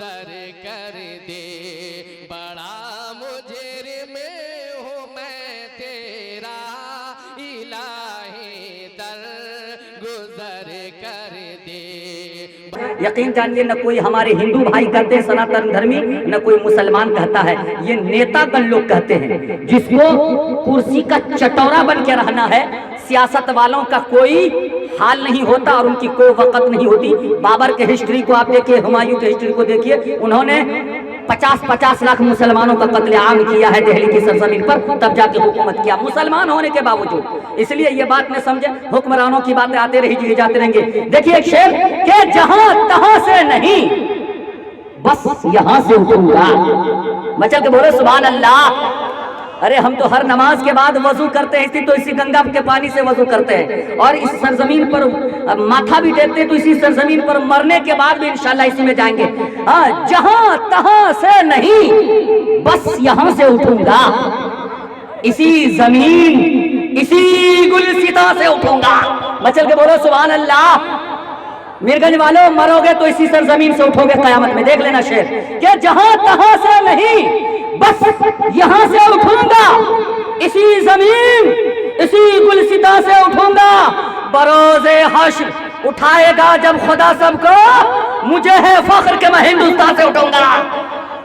گزر کر دے، بڑا مجرم ہوں میں تیرا الہی، در گزر کر دے۔ یقین جانیے نہ کوئی ہمارے ہندو بھائی کہتے ہیں سناتن دھرمی، نہ کوئی مسلمان کہتا ہے، یہ نیتا گن لوگ کہتے ہیں جس کو کرسی کا چٹورا بن کے رہنا ہے۔ سیاست والوں کا کوئی حال نہیں ہوتا اور ان کی کوئی وقت نہیں ہوتی۔ بابر کے ہسٹری کو آپ دیکھیے، ہمایوں کے ہسٹری کو دیکھیے، انہوں نے 50 لاکھ مسلمانوں کا قتل عام کیا ہے دہلی کی سرزمین پر، تب جا کے حکومت کیا مسلمان ہونے کے باوجود۔ اس لیے یہ بات میں سمجھے، حکمرانوں کی باتیں آتے رہی جاتے رہیں گے۔ دیکھیے ایک شعر کہ جہاں تہاں سے نہیں، بس یہاں سے اٹھوں گا۔ مچل کے بولے سبحان اللہ۔ ارے ہم تو ہر نماز کے بعد وضو کرتے ہیں، اسی تو اسی گنگا کے پانی سے وضو کرتے ہیں، اور اس سرزمین پر ماتھا بھی ٹیکتے تو اسی سرزمین پر مرنے کے بعد بھی انشاءاللہ اسی میں جائیں گے۔ جہاں تہاں سے نہیں، بس یہاں سے اٹھوں گا، اسی زمین اسی گلستاں سے اٹھوں گا۔ مچل کے بولو سبحان اللہ۔ میرگنج والوں مرو گے تو اسی سرزمین سے اٹھو گے قیامت میں۔ دیکھ لینا شعر کہ جہاں تہاں سے نہیں، بس یہاں سے اٹھوں گا، اسی زمین اسی گلستاں سے اٹھوں گا۔ بروز حشر اٹھائے گا جب خدا سب کو، مجھے ہے فخر کہ میں ہندوستان سے اٹھوں گا،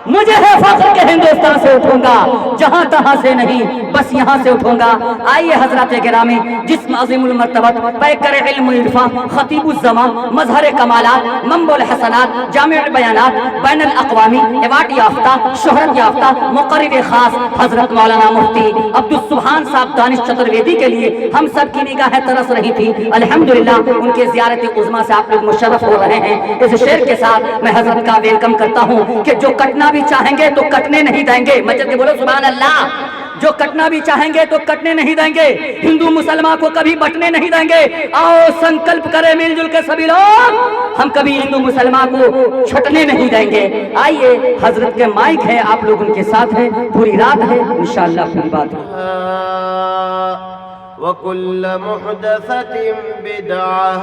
مجھے ہے فخر کہ ہندوستان سے اٹھوں گا، جہاں تہاں سے نہیں، بس یہاں سے اٹھوں گا۔ آئیے حضرات گرامی، جسم عظیم المرتبت، پیکر علم و عرفاں، خطیب الزمان، مظہر کمالات، منبع الحسنات، جامع بیانات، بین الاقوامی، ایوارڈ یافتہ، شہرت یافتہ، مقرر خاص حضرت مولانا مفتی عبدالسبحان صاحب دانش چترویدی کے لیے ہم سب کی نگاہیں ترس رہی تھی۔ الحمدللہ ان کے زیارت عظمیٰ سے آپ لوگ مشرف ہو رہے ہیں۔ اس شعر کے ساتھ میں حضرت کا ویلکم کرتا ہوں کہ جو کٹنا بھی چاہیں گے تو کٹنے نہیں دیں گے۔ مسجد کے بولو سبحان اللہ۔ جو کٹنا بھی چاہیں گے تو کٹنے نہیں دیں گے، ہندو مسلمان کو کبھی بٹنے نہیں دیں گے۔ آؤ سنکلپ کریں مل جل کے سبھی لوگ، ہم کبھی ہندو مسلمان کو چھٹنے نہیں دیں گے۔ آئیے حضرت کے مائک ہے، آپ لوگ ان کے ساتھ ہیں، پوری رات ہے انشاءاللہ پوری بات ہے۔ وَكُلَّ مُحْدَثَةٍ بِدْعَةٍ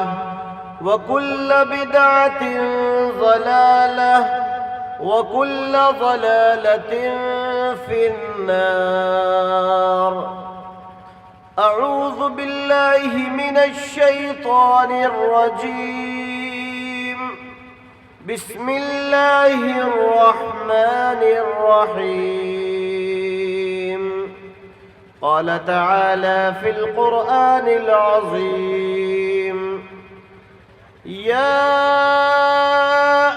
وَكُلَّ بِدْعَةٍ ضَلَالَةٍ وَكُلَّ ضَلَالَةٍ فِي النَّارِ۔ أعوذ باللہ من الشیطان الرجیم، بسم اللہ الرحمن الرحیم۔ قال تعالی فی القرآن العظیم، یا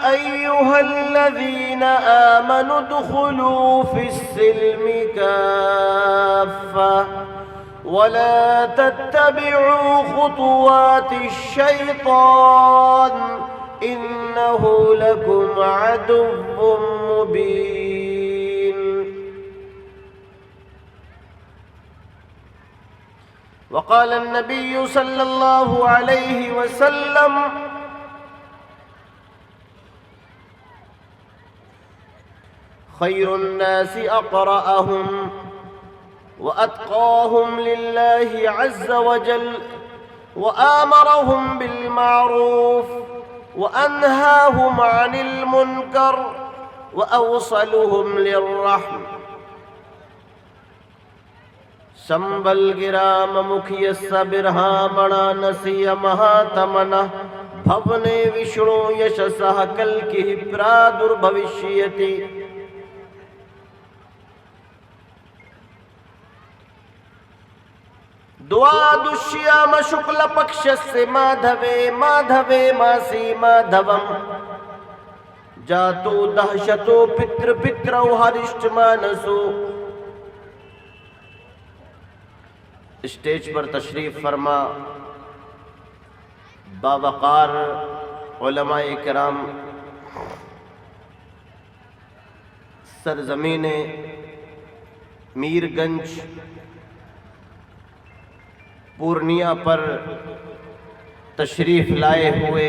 ایہا الذین آمنوا ادخلوا فی السلم کافہ ولا تتبعوا خطوات الشیطان انہ لکم عدو مبین۔ وقال النبی صلی اللہ علیہ وسلم، خیر الناس اقرأهم وأتقاهم لله عز وجل وآمرهم بالمعروف وأنهاهم عن المنكر وأوصلهم للرحم۔ سنبل گرام مکھیس برہامنا نسی مہاتمنا بھونے وشنو یشسہ کل کی پرادر بھوشیتی۔ دوادشیام شکل پکشس مادھوے مادھوے ماسی مادھوم، جاتو دہشتو پتر پترو ہرشٹ مانسو۔ اسٹیج پر تشریف فرما باوقار علماء کرام، سرزمین میرگنج پورنیہ پر تشریف لائے ہوئے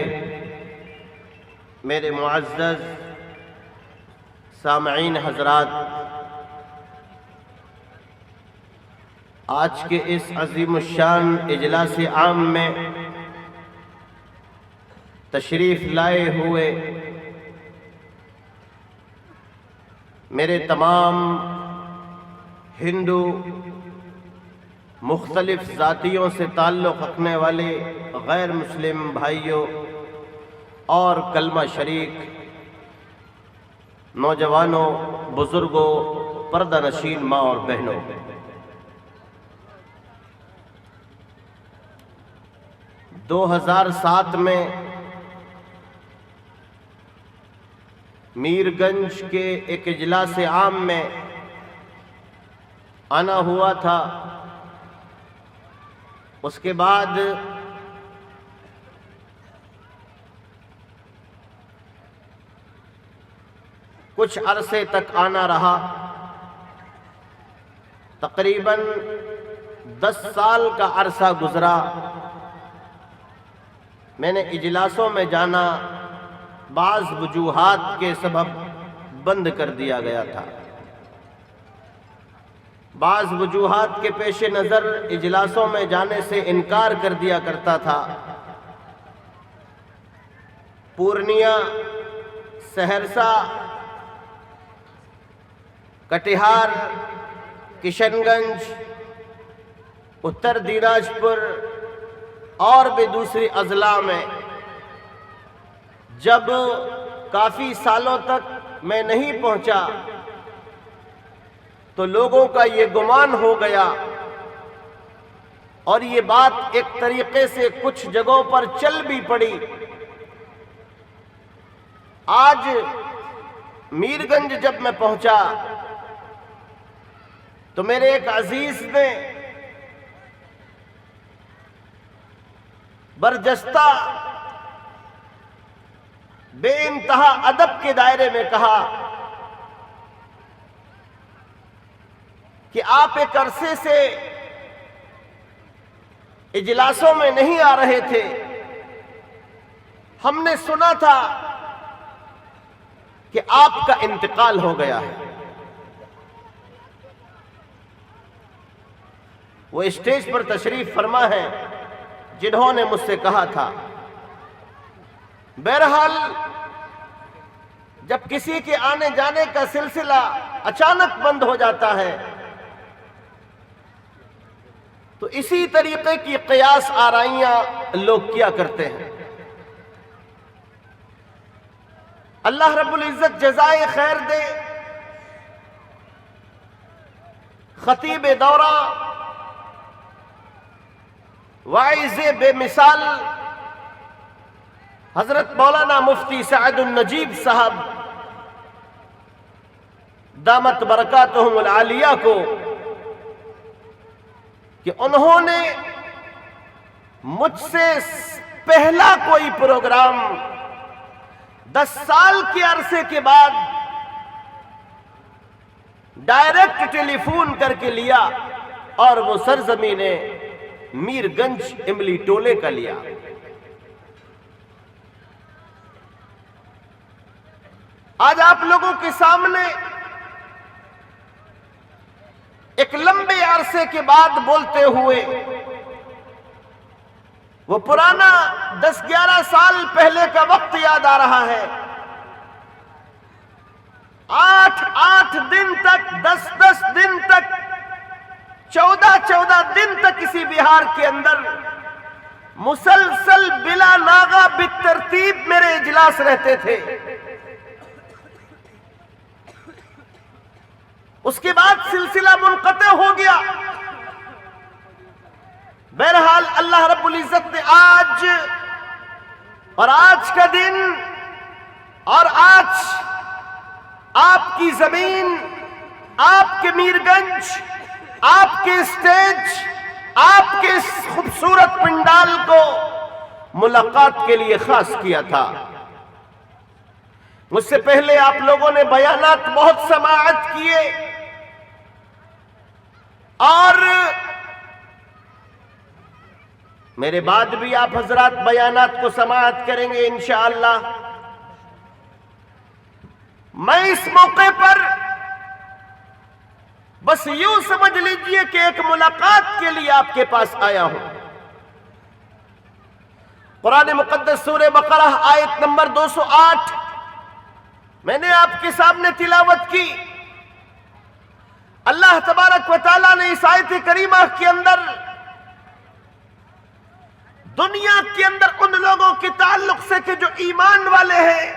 میرے معزز سامعین حضرات، آج کے اس عظیم الشان اجلاس عام میں تشریف لائے ہوئے میرے تمام ہندو مختلف ذاتیوں سے تعلق رکھنے والے غیر مسلم بھائیوں اور کلمہ شریک نوجوانوں، بزرگوں، پردہ نشین ماں اور بہنوں، 2007 میں میر گنج کے ایک اجلاس عام میں آنا ہوا تھا۔ اس کے بعد کچھ عرصے تک آنا رہا، تقریباً 10 سال کا عرصہ گزرا۔ میں نے اجلاسوں میں جانا بعض وجوہات کے سبب بند کر دیا گیا تھا۔ بعض وجوہات کے پیش نظر اجلاسوں میں جانے سے انکار کر دیا کرتا تھا۔ پورنیہ، سہرسہ، کٹیہار، کشن گنج، اتر دیناجپور اور بھی دوسری اضلاع میں جب کافی سالوں تک میں نہیں پہنچا تو لوگوں کا یہ گمان ہو گیا، اور یہ بات ایک طریقے سے کچھ جگہوں پر چل بھی پڑی۔ آج میر گنج جب میں پہنچا تو میرے ایک عزیز نے برجستہ بے انتہا ادب کے دائرے میں کہا کہ آپ ایک عرصے سے اجلاسوں میں نہیں آ رہے تھے، ہم نے سنا تھا کہ آپ کا انتقال ہو گیا ہے۔ وہ اسٹیج پر تشریف فرما ہیں جنہوں نے مجھ سے کہا تھا۔ بہرحال جب کسی کے آنے جانے کا سلسلہ اچانک بند ہو جاتا ہے تو اسی طریقے کی قیاس آرائیاں لوگ کیا کرتے ہیں۔ اللہ رب العزت جزائے خیر دے، خطیب دورہ، واعظ بے مثال حضرت مولانا مفتی سعد النجیب صاحب دامت برکاتہم العالیہ کو کہ انہوں نے مجھ سے پہلا کوئی پروگرام 10 سال کے عرصے کے بعد ڈائریکٹ ٹیلی فون کر کے لیا، اور وہ سرزمین میر گنج املی ٹولے کا لیا۔ آج آپ لوگوں کے سامنے ایک لمبے عرصے کے بعد بولتے ہوئے وہ پرانا 10-11 سال پہلے کا وقت یاد آ رہا ہے۔ 8 دن تک، 10 دن تک، 14 دن تک اسی بہار کے اندر مسلسل بلا ناغہ بالترتیب میرے اجلاس رہتے تھے۔ اس کے بعد سلسلہ منقطع ہو گیا۔ بہرحال اللہ رب العزت نے آج کا دن اور آج آپ کی زمین، آپ کے میر گنج، آپ کے اسٹیج، آپ کے اس خوبصورت پنڈال کو ملاقات کے لیے خاص کیا تھا۔ مجھ سے پہلے آپ لوگوں نے بیانات بہت سماعت کیے، اور میرے بعد بھی آپ حضرات بیانات کو سماعت کریں گے انشاءاللہ۔ میں اس موقع پر بس یوں سمجھ لیجئے کہ ایک ملاقات کے لیے آپ کے پاس آیا ہوں۔ قرآن مقدس سورہ بقرہ آیت نمبر 208 میں نے آپ کے سامنے تلاوت کی۔ اللہ تبارک و تعالیٰ نے اس آیت کریمہ کے اندر دنیا کے اندر ان لوگوں کے تعلق سے کہ جو ایمان والے ہیں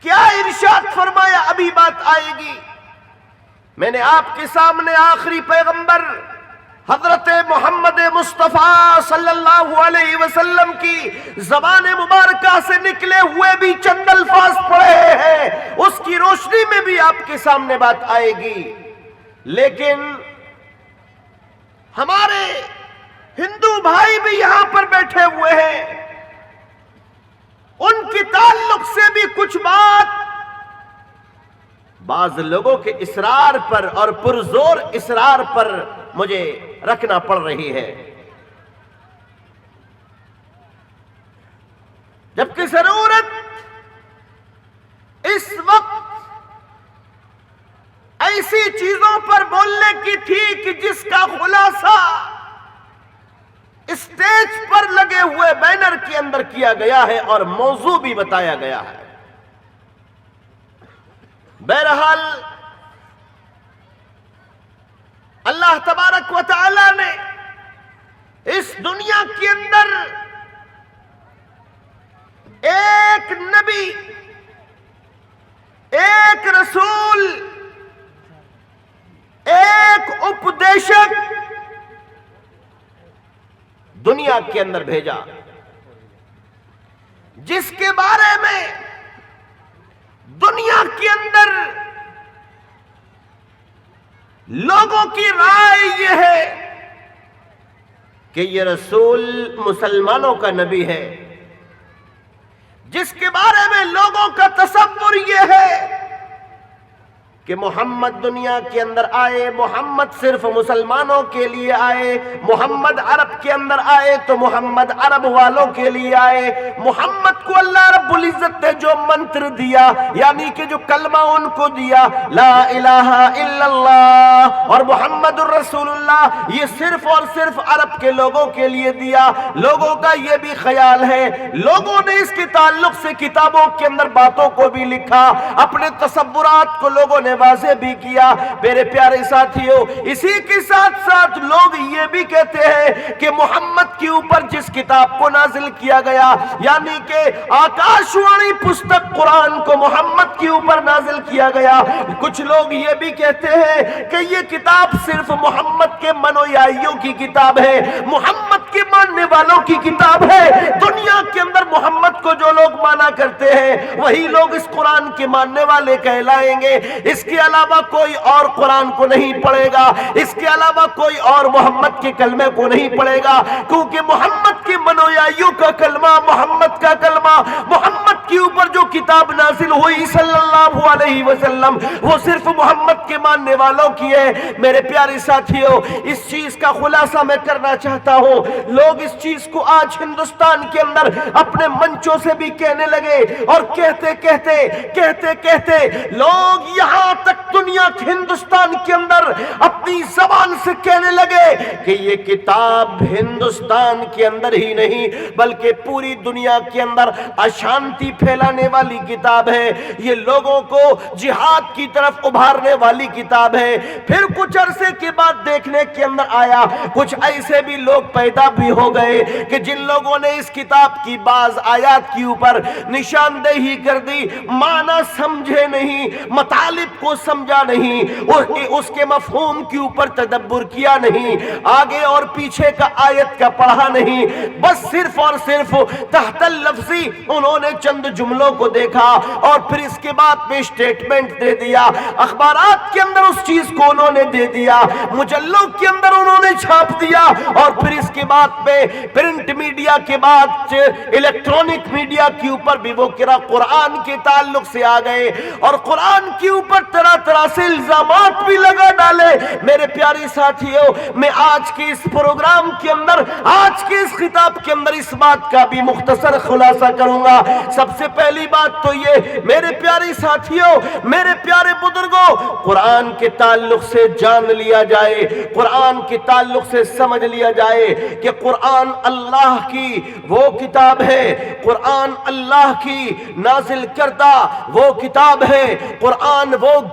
کیا ارشاد فرمایا؟ ابھی بات آئے گی. میں نے آپ کے سامنے آخری پیغمبر حضرت محمد مصطفیٰ صلی اللہ علیہ وسلم کی زبان مبارکہ سے نکلے ہوئے بھی چند الفاظ پڑھے ہیں، اس کی روشنی میں بھی آپ کے سامنے بات آئے گی. لیکن ہمارے ہندو بھائی بھی یہاں پر بیٹھے ہوئے ہیں، ان کے تعلق سے بھی کچھ بات بعض لوگوں کے اصرار پر اور پرزور اصرار پر مجھے رکھنا پڑ رہی ہے، جبکہ ضرورت اس وقت ایسی چیزوں پر بولنے کی تھی کہ جس کا خلاصہ اسٹیج پر لگے ہوئے بینر کے اندر کیا گیا ہے اور موضوع بھی بتایا گیا ہے. بہرحال اللہ تبارک و تعالی نے اس دنیا کے اندر ایک نبی، ایک رسول، ایک اپدیشک دنیا کے اندر بھیجا، جس کے بارے میں دنیا کے اندر لوگوں کی رائے یہ ہے کہ یہ رسول مسلمانوں کا نبی ہے، جس کے بارے میں لوگوں کا تصور یہ ہے کہ محمد دنیا کے اندر آئے، محمد صرف مسلمانوں کے لیے آئے، محمد عرب کے اندر آئے تو محمد عرب والوں کے لیے آئے، محمد کو اللہ رب العزت نے جو منتر دیا یعنی کہ جو کلمہ ان کو دیا لا الہ الا اللہ اور محمد الرسول اللہ، یہ صرف اور صرف عرب کے لوگوں کے لیے دیا. لوگوں کا یہ بھی خیال ہے، لوگوں نے اس کے تعلق سے کتابوں کے اندر باتوں کو بھی لکھا، اپنے تصورات کو لوگوں نے واضح بھی کیا. میرے پیارے ساتھیوں، اسی کے ساتھ ساتھ لوگ یہ بھی کہتے ہیں کہ محمد کے اوپر جس کتاب کو نازل کیا گیا یعنی کہ آکاش وانی پستک قرآن کو محمد کے اوپر نازل کیا گیا، کچھ لوگ یہ بھی کہتے ہیں کہ یہ کتاب صرف محمد کے منویائیوں کی کتاب ہے، محمد کے ماننے والوں کی کتاب ہے. دنیا کے اندر محمد کو جو لوگ مانا کرتے ہیں وہی لوگ اس قرآن کے ماننے والے کہلائیں گے. اس کے علاوہ کوئی اور قرآن کو نہیں پڑھے گا، اس کے علاوہ کوئی اور محمد کے کلمے کو نہیں پڑھے گا، کیونکہ محمد کے منویائیوں کا کلمہ، محمد کا کلمہ، محمد کے اوپر جو کتاب نازل ہوئی صلی اللہ علیہ وسلم وہ صرف محمد کے ماننے والوں کی ہے. میرے پیارے ساتھیوں، اس چیز کا خلاصہ میں کرنا چاہتا ہوں. لوگ اس چیز کو آج ہندوستان کے اندر اپنے منچوں سے بھی کہنے لگے اور کہتے کہتے لوگ یہاں تک دنیا ہندوستان کے اندر اپنی زبان سے کہنے لگے کہ یہ کتاب ہندوستان کے اندر ہی نہیں بلکہ پوری دنیا کے اندر اشانتی پھیلانے والی کتاب ہے، یہ لوگوں کو جہاد کی طرف ابھارنے والی کتاب ہے. پھر کچھ عرصے کے بعد دیکھنے کے اندر آیا کچھ ایسے بھی لوگ پیدا بھی ہو گئے کہ جن لوگوں نے اس کتاب کی بعض آیات کے اوپر نشاندہی کر دی، معنی سمجھے نہیں، مطالب کو سمجھا نہیں، اس کے مفہوم کے اوپر تدبر کیا نہیں، آگے اور پیچھے کا آیت کا پڑھا نہیں، بس صرف اور صرف تحت اللفظی انہوں نے چند جملوں کو دیکھا اور پھر اس کے بعد میں اسٹیٹمنٹ دے دیا، اخبارات کے اندر اس چیز کو انہوں نے دے دیا، مجلوں کے اندر انہوں نے چھاپ دیا اور پھر اس کے بعد میں پرنٹ میڈیا کے بعد الیکٹرونک میڈیا کے اوپر بھی وہ قرآن کے تعلق سے آ گئے اور قرآن کے اوپر طرح طرح سے الزامات بھی لگا ڈالے. میرے پیارے ساتھیوں، میں آج کے اس پروگرام کے اندر، آج کے اس خطاب کے اندر اس بات کا بھی مختصر خلاصہ کروں گا. سب سے پہلی بات تو یہ میرے پیارے ساتھیوں، میرے پیارے بزرگوں، قرآن کے تعلق سے جان لیا جائے، قرآن کے تعلق سے سمجھ لیا جائے کہ قرآن اللہ کی وہ کتاب ہے، قرآن اللہ کی نازل کردہ وہ کتاب ہے، قرآن وہ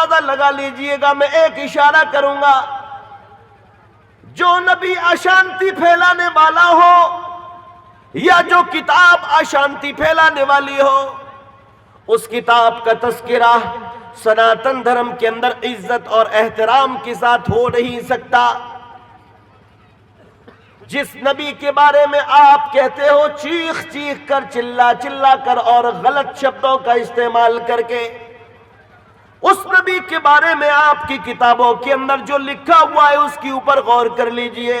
اندازہ لگا لیجئے گا، میں ایک اشارہ کروں گا، جو نبی اشانتی پھیلانے والا ہو یا جو کتاب اشانتی پھیلانے والی ہو، اس کتاب کا تذکرہ سناتن دھرم کے اندر عزت اور احترام کے ساتھ ہو نہیں سکتا۔ جس نبی کے بارے میں آپ کہتے ہو چیخ چیخ کر، چلا چلا کر اور غلط شبدوں کا استعمال کر کے، اس نبی کے بارے میں آپ کی کتابوں کے اندر جو لکھا ہوا ہے اس کے اوپر غور کر لیجئے۔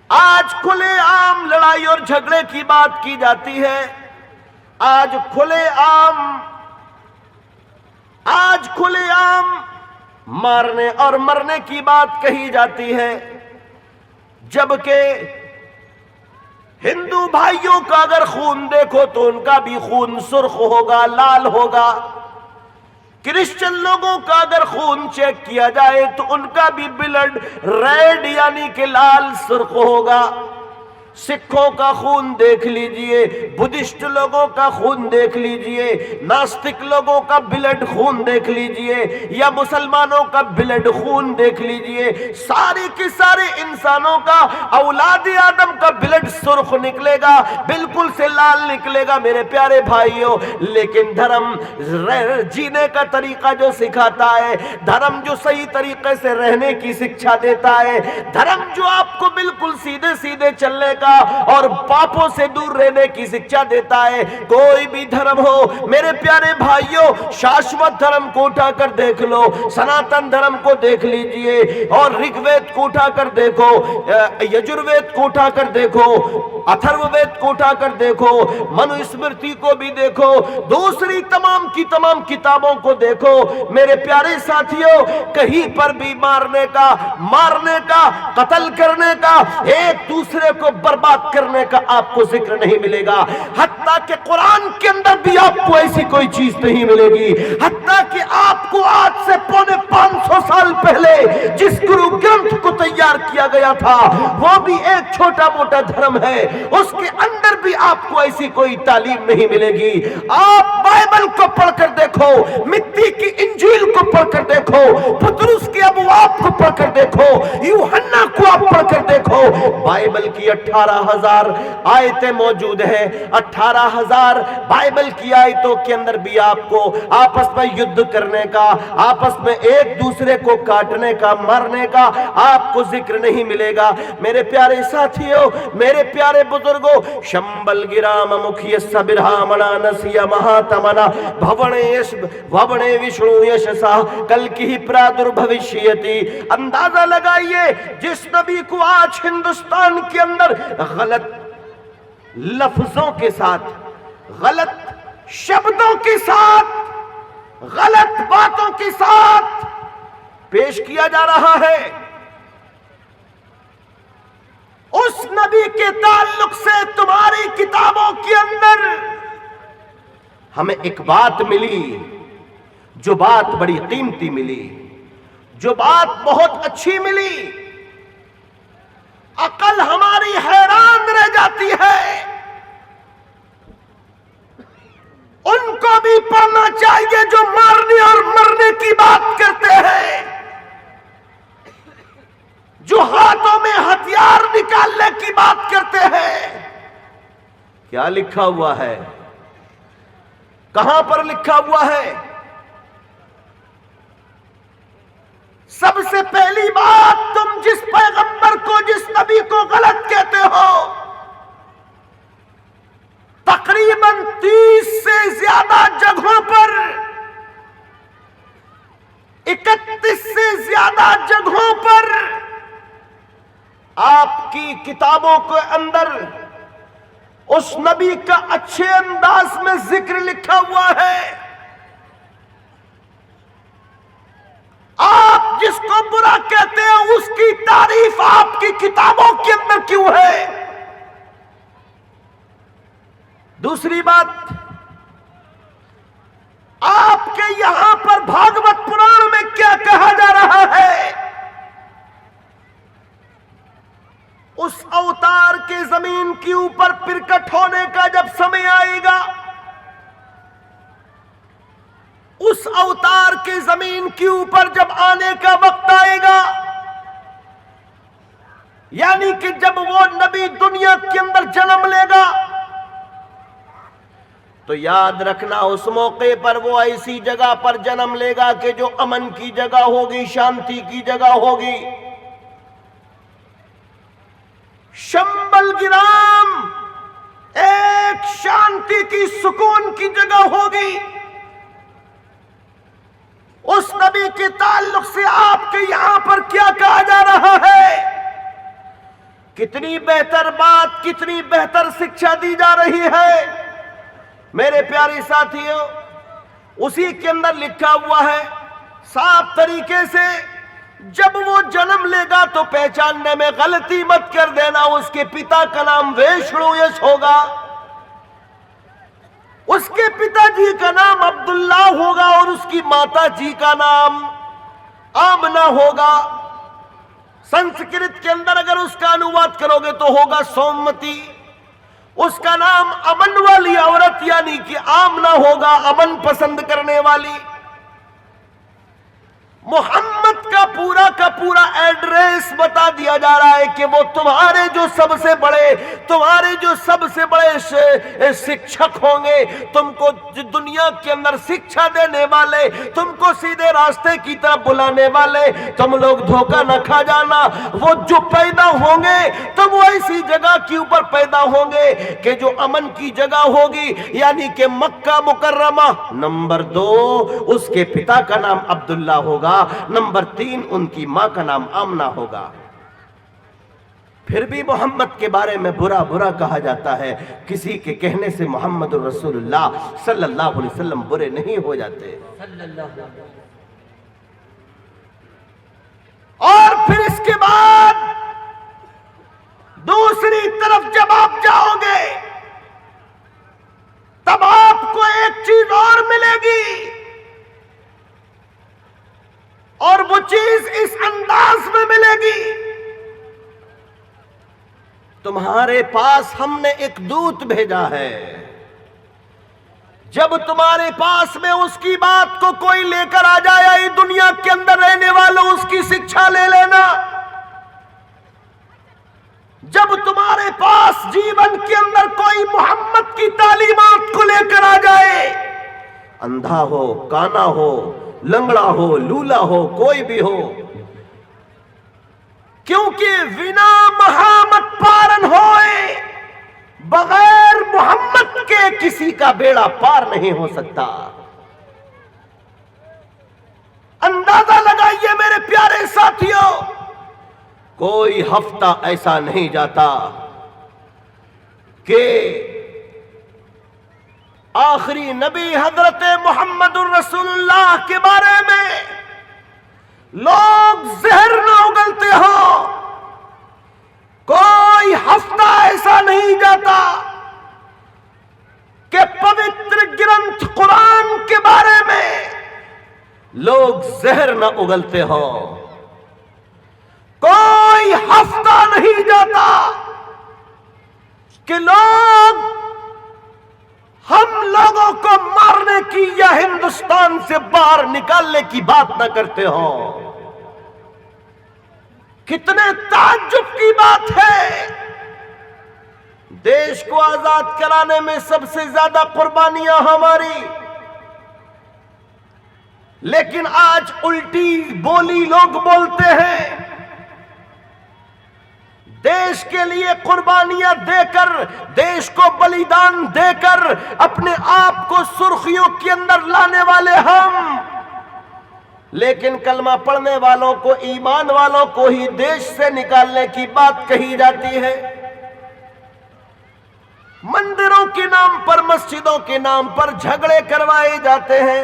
آج کھلے عام لڑائی اور جھگڑے کی بات کی جاتی ہے، آج کھلے عام مارنے اور مرنے کی بات کہی جاتی ہے، جبکہ ہندو بھائیوں کا اگر خون دیکھو تو ان کا بھی خون سرخ ہوگا، لال ہوگا۔ کرسچن لوگوں کا اگر خون چیک کیا جائے تو ان کا بھی بلڈ ریڈ یعنی کہ لال سرخ ہوگا۔ سکھوں کا خون دیکھ لیجئے، بدھسٹ لوگوں کا خون دیکھ لیجئے، ناستک لوگوں کا بلڈ خون دیکھ لیجئے، یا مسلمانوں کا بلڈ خون دیکھ لیجئے، سارے کے سارے انسانوں کا، اولاد آدم کا بلڈ سرخ نکلے گا، بالکل سے لال نکلے گا میرے پیارے بھائیوں۔ لیکن دھرم جینے کا طریقہ جو سکھاتا ہے، دھرم جو صحیح طریقے سے رہنے کی شکشا دیتا ہے، دھرم جو آپ کو بالکل سیدھے سیدھے چلنے کا اور پاپوں سے دور رہنے کی شکشا دیتا ہے، کوئی بھی دھرم ہو میرے پیارے بھائیوں، شاشوت دھرم کو اٹھا کر دیکھ لو، سناتن دھرم کو دیکھ لیجئے، اور رگ وید کو اٹھا کر دیکھو، یجروید کو اٹھا کر دیکھو، اتھرو وید کو اٹھا کر دیکھو، منو اسمرتی کو بھی دیکھو، دوسری تمام کی تمام کتابوں کو دیکھو، میرے پیارے ساتھیوں، کہیں پر بھی مارنے کا، قتل کرنے کا، ایک دوسرے کو برباد کرنے کا آپ کو ذکر نہیں ملے گا۔ حتیٰ کہ قرآن کے اندر بھی آپ کو ایسی کوئی چیز نہیں ملے گی۔ حتیٰ کہ آپ کو آج سے پونے 500 سال پہلے جس گرو گرنتھ کو تیار کیا گیا تھا وہ بھی ایک چھوٹا موٹا دھرم ہے، اس کے اندر بھی آپ کو ایسی کوئی تعلیم نہیں ملے گی۔ آپ بائبل کو پڑھ کر دیکھو، مٹی کی انجیل کو پڑھ کر دیکھو، پطرس کے ابواب کو پڑھ کر دیکھو، یوحنا کو آپ پڑھ کر دیکھو، بائبل کی 18,000 آیتیں موجود ہیں۔ 18,000 بائبل کی آیتوں کے اندر بھی آپ کو آپس میں یدھ کرنے کا، آپس میں ایک دوسرے کو کاٹنے کا، مرنے کا آپ کو ذکر نہیں ملے گا۔ میرے پیارے ساتھیوں، میرے پیارے بزرگوں، شمبل گرام مکھیس برہامنا نسیہ مہاتمنا بھونے وشنو یشسا کل کی پرادربھوشیتی۔ اندازہ لگائیے، جس نبی کو آج ہندوستان کے اندر غلط لفظوں کے ساتھ، غلط شبدوں کے ساتھ، غلط باتوں کے ساتھ پیش کیا جا رہا ہے، اس نبی کے تعلق سے تمہاری کتابوں کے اندر ہمیں ایک بات ملی، جو بات بڑی قیمتی ملی، جو بات بہت اچھی ملی، عقل ہماری حیران رہ جاتی ہے۔ ان کو بھی پڑھنا چاہیے جو مارنے اور مرنے کی بات کرتے ہیں، جو ہاتھوں میں ہتھیار نکالنے کی بات کرتے ہیں۔ کیا لکھا ہوا ہے؟ کہاں پر لکھا ہوا ہے؟ سب سے پہلی بات، تم جس پیغمبر کو، جس نبی کو غلط کہتے ہو، تقریباً 30 سے زیادہ جگہوں پر، 31 سے زیادہ جگہوں پر آپ کی کتابوں کے اندر اس نبی کا اچھے انداز میں ذکر لکھا ہوا ہے۔ آپ جس کو برا کہتے ہیں اس کی تعریف آپ کی کتابوں کے اندر کیوں ہے؟ دوسری بات، آپ کے یہاں پر بھاگوت پران میں کیا کہا جا رہا ہے؟ اس اوتار کے زمین کے اوپر پرکٹ ہونے کا جب سمے آئے گا، اس اس اوتار کے زمین کے اوپر جب آنے کا وقت آئے گا، یعنی کہ جب وہ نبی دنیا کے اندر جنم لے گا، تو یاد رکھنا اس موقع پر وہ ایسی جگہ پر جنم لے گا کہ جو امن کی جگہ ہوگی، شانتی کی جگہ ہوگی۔ شمبل گرام ایک شانتی کی، سکون کی جگہ ہوگی۔ اس نبی کے تعلق سے آپ کے یہاں پر کیا کہا جا رہا ہے؟ کتنی بہتر بات، کتنی بہتر شکشا دی جا رہی ہے میرے پیارے ساتھیوں۔ اسی کے اندر لکھا ہوا ہے صاف طریقے سے، جب وہ جنم لے گا تو پہچاننے میں غلطی مت کر دینا، اس کے پتا کا نام ویشنویش ہوگا، اس کے پتا جی کا نام عبداللہ ہوگا اور اس کی ماتا جی کا نام آمنہ ہوگا۔ سنسکرت کے اندر اگر اس کا انواد کرو گے تو ہوگا سومتی۔ اس کا نام امن والی عورت یعنی کہ آمنہ ہوگا، امن پسند کرنے والی۔ محمد کا پورا ایڈریس بتا دیا جا رہا ہے کہ وہ تمہارے جو سب سے بڑے شکشک ہوں گے، تم کو دنیا کے اندر شکشا دینے والے، تم کو سیدھے راستے کی طرف بلانے والے، تم لوگ دھوکہ نہ کھا جانا۔ وہ جو پیدا ہوں گے تم وہ ایسی جگہ کے اوپر پیدا ہوں گے کہ جو امن کی جگہ ہوگی، یعنی کہ مکہ مکرمہ۔ نمبر 2 اس کے پتا کا نام عبداللہ ہوگا، نمبر 3 ان کی ماں کا نام آمنہ ہوگا۔ پھر بھی محمد کے بارے میں برا کہا جاتا ہے، کسی کے کہنے سے محمد الرسول اللہ صلی اللہ علیہ وسلم برے نہیں ہو جاتے۔ اور پھر اس کے بعد دوسری طرف جب آپ جاؤ گے تب آپ کو ایک چیز اور ملے گی، اور وہ چیز اس انداز میں ملے گی، تمہارے پاس ہم نے ایک دودت بھیجا ہے، جب تمہارے پاس میں اس کی بات کو کوئی لے کر آ جائے، دنیا کے اندر رہنے والوں اس کی شکشا لے لینا۔ جب تمہارے پاس جیون کے اندر کوئی محمد کی تعلیمات کو لے کر آ جائے، اندھا ہو، کانا ہو، لنگڑا ہو، لولا ہو، کوئی بھی ہو، کیونکہ ونا محمد پارن ہوئے، بغیر محمد کے کسی کا بیڑا پار نہیں ہو سکتا۔ اندازہ لگائیے میرے پیارے ساتھیوں، کوئی ہفتہ ایسا نہیں جاتا کہ آخری نبی حضرت محمد الرسول اللہ کے بارے میں لوگ زہر نہ اگلتے ہو۔ کوئی ہفتہ ایسا نہیں جاتا کہ پوتر گرنتھ قرآن کے بارے میں لوگ زہر نہ اگلتے ہو۔ کوئی ہفتہ نہیں جاتا کہ لوگ ہم لوگوں کو مارنے کی یا ہندوستان سے باہر نکالنے کی بات نہ کرتے ہوں۔ کتنے تعجب کی بات ہے، دیش کو آزاد کرانے میں سب سے زیادہ قربانیاں ہماری، لیکن آج الٹی بولی لوگ بولتے ہیں۔ دیش کے لیے قربانیاں دے کر، دیش کو بلیدان دے کر اپنے آپ کو سرخیوں کے اندر لانے والے ہم، لیکن کلمہ پڑھنے والوں کو، ایمان والوں کو ہی دیش سے نکالنے کی بات کہی جاتی ہے۔ مندروں کے نام پر، مسجدوں کے نام پر جھگڑے کروائے جاتے ہیں۔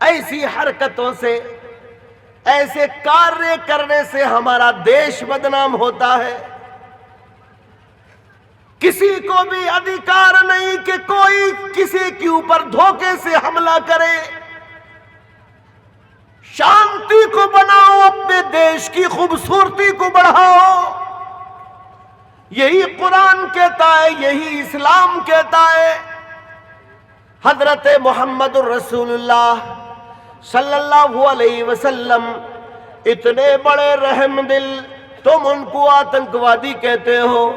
ایسی حرکتوں سے، ایسے کاریہ کرنے سے ہمارا دیش بدنام ہوتا ہے۔ کسی کو بھی ادھیکار نہیں کہ کوئی کسی کے اوپر دھوکے سے حملہ کرے۔ شانتی کو بناؤ، اپنے دیش کی خوبصورتی کو بڑھاؤ، یہی قرآن کہتا ہے، یہی اسلام کہتا ہے۔ حضرت محمد الرسول اللہ صلی اللہ علیہ وسلم اتنے بڑے رحم دل، تم ان کو آتنکوادی کہتے ہو۔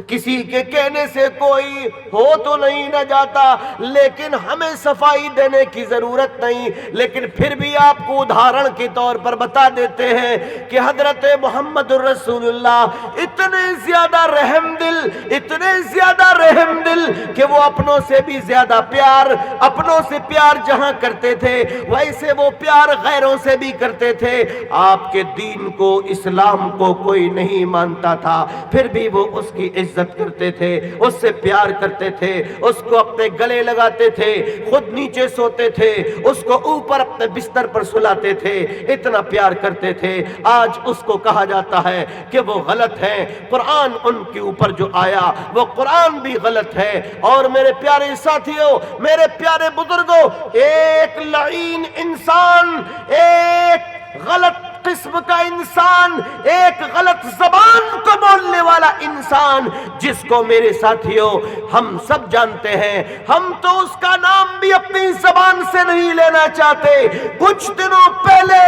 کسی کے کہنے سے کوئی ہو تو نہیں نہ جاتا، لیکن ہمیں صفائی دینے کی ضرورت نہیں، لیکن پھر بھی آپ کو ادھارن کے طور پر بتا دیتے ہیں کہ حضرت محمد الرسول اللہ اتنے زیادہ رحم دل، اتنے زیادہ رحم دل کہ وہ اپنوں سے بھی زیادہ پیار، اپنوں سے پیار جہاں کرتے تھے ویسے وہ پیار غیروں سے بھی کرتے تھے۔ آپ کے دین کو، اسلام کو کوئی نہیں مانتا تھا، پھر بھی وہ اس کی عزت کرتے تھے، اس سے پیار کرتے تھے، اس کو اپنے گلے لگاتے تھے، خود نیچے سوتے تھے، اس کو اوپر اپنے بستر پر سلاتے تھے، اتنا پیار کرتے تھے۔ آج اس کو کہا جاتا ہے کہ وہ غلط ہیں، قرآن ان کے اوپر جو آیا وہ قرآن بھی غلط ہے۔ اور میرے پیارے ساتھیوں، میرے پیارے بزرگوں، ایک لعین انسان، ایک غلط قسم کا انسان، ایک غلط زبان کو بولنے والا انسان، جس کو میرے ساتھیوں ہم سب جانتے ہیں، ہم تو اس کا نام بھی اپنی زبان سے نہیں لینا چاہتے۔ کچھ دنوں پہلے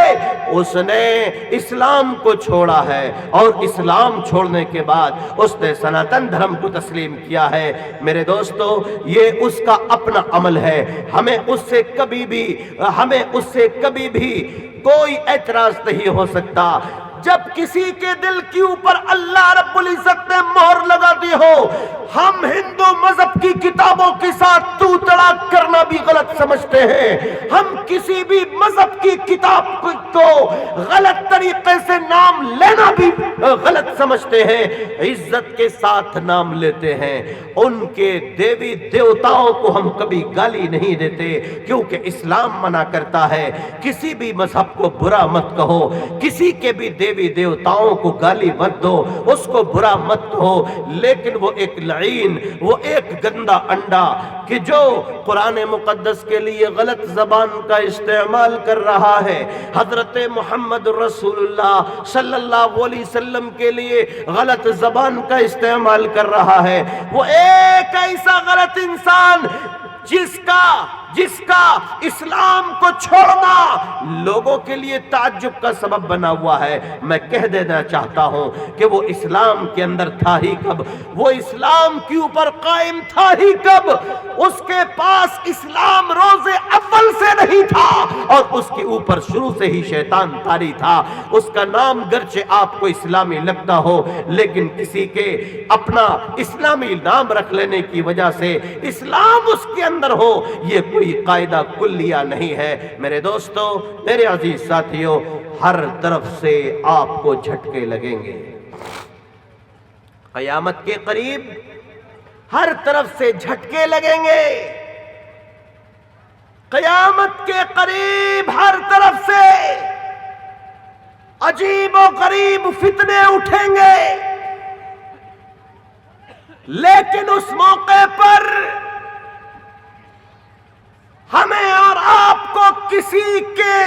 اس نے اسلام کو چھوڑا ہے، اور اسلام چھوڑنے کے بعد اس نے سناتن دھرم کو تسلیم کیا ہے۔ میرے دوستو، یہ اس کا اپنا عمل ہے، ہمیں اس سے کبھی بھی کوئی اعتراض نہیں ہو سکتا۔ جب کسی کے دل کے اوپر اللہ رب العزت نے مہر لگا دی ہو، ہم ہندو مذہب کی کتابوں کے ساتھ تو تڑاک کرنا بھی غلط سمجھتے ہیں، ہم کسی بھی مذہب کی کتاب کو غلط طریقے سے نام لینا بھی غلط سمجھتے ہیں، عزت کے ساتھ نام لیتے ہیں۔ ان کے دیوی دیوتاؤں کو ہم کبھی گالی نہیں دیتے، کیونکہ اسلام منع کرتا ہے کسی بھی مذہب کو برا مت کہو، کسی کے بھی دیوی دیوتاؤں کو گالی مت دو، اس کو برا مت کہو۔ لیکن وہ ایک لعین، وہ ایک گندا انڈا کہ جو قرآن مقدس کے لیے غلط زبان کا استعمال کر رہا ہے، حضرت محمد رسول اللہ صلی اللہ علیہ وسلم کے لیے غلط زبان کا استعمال کر رہا ہے، وہ ایک ایسا غلط انسان جس کا اسلام کو چھوڑنا لوگوں کے لیے تعجب کا سبب بنا ہوا ہے۔ میں کہہ دینا چاہتا ہوں کہ وہ اسلام کے اندر تھا ہی کب، وہ اسلام کے اوپر قائم تھا ہی کب، اس کے پاس اسلام روز اول سے نہیں تھا، اور اس کے اوپر شروع سے ہی شیطان طاری تھا۔ اس کا نام گرچہ آپ کو اسلامی لگتا ہو، لیکن کسی کے اپنا اسلامی نام رکھ لینے کی وجہ سے اسلام اس کے اندر ہو، یہ کوئی قاعدہ کلیہ نہیں ہے۔ میرے دوستو، میرے عزیز ساتھیوں، ہر طرف سے آپ کو جھٹکے لگیں گے۔ قیامت کے قریب ہر طرف سے جھٹکے لگیں گے، قیامت کے قریب ہر طرف سے عجیب و غریب فتنے اٹھیں گے، لیکن اس موقع پر ہمیں اور آپ کو کسی کے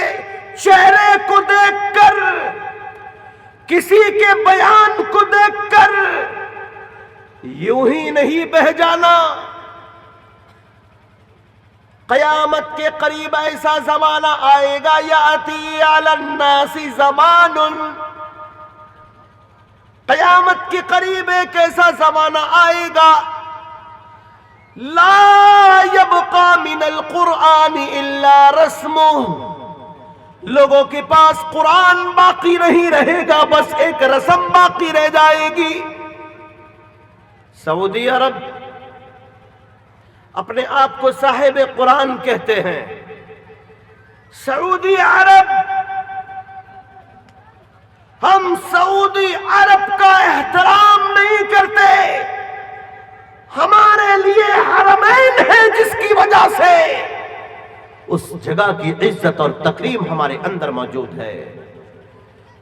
چہرے کو دیکھ کر، کسی کے بیان کو دیکھ کر یوں ہی نہیں بہہ جانا۔ قیامت کے قریب ایسا زمانہ آئے گا، یاتی علی الناس زمان، قیامت کے قریب ایک ایسا زمانہ آئے گا، لا یبقى من القرآن الا رسمہ، لوگوں کے پاس قرآن باقی نہیں رہے گا، بس ایک رسم باقی رہ جائے گی۔ سعودی عرب اپنے آپ کو صاحب قرآن کہتے ہیں، سعودی عرب، ہم سعودی عرب کا احترام نہیں کرتے، ہمارے لیے حرمین ہے جس کی وجہ سے اس جگہ کی عزت اور تکریم ہمارے اندر موجود ہے،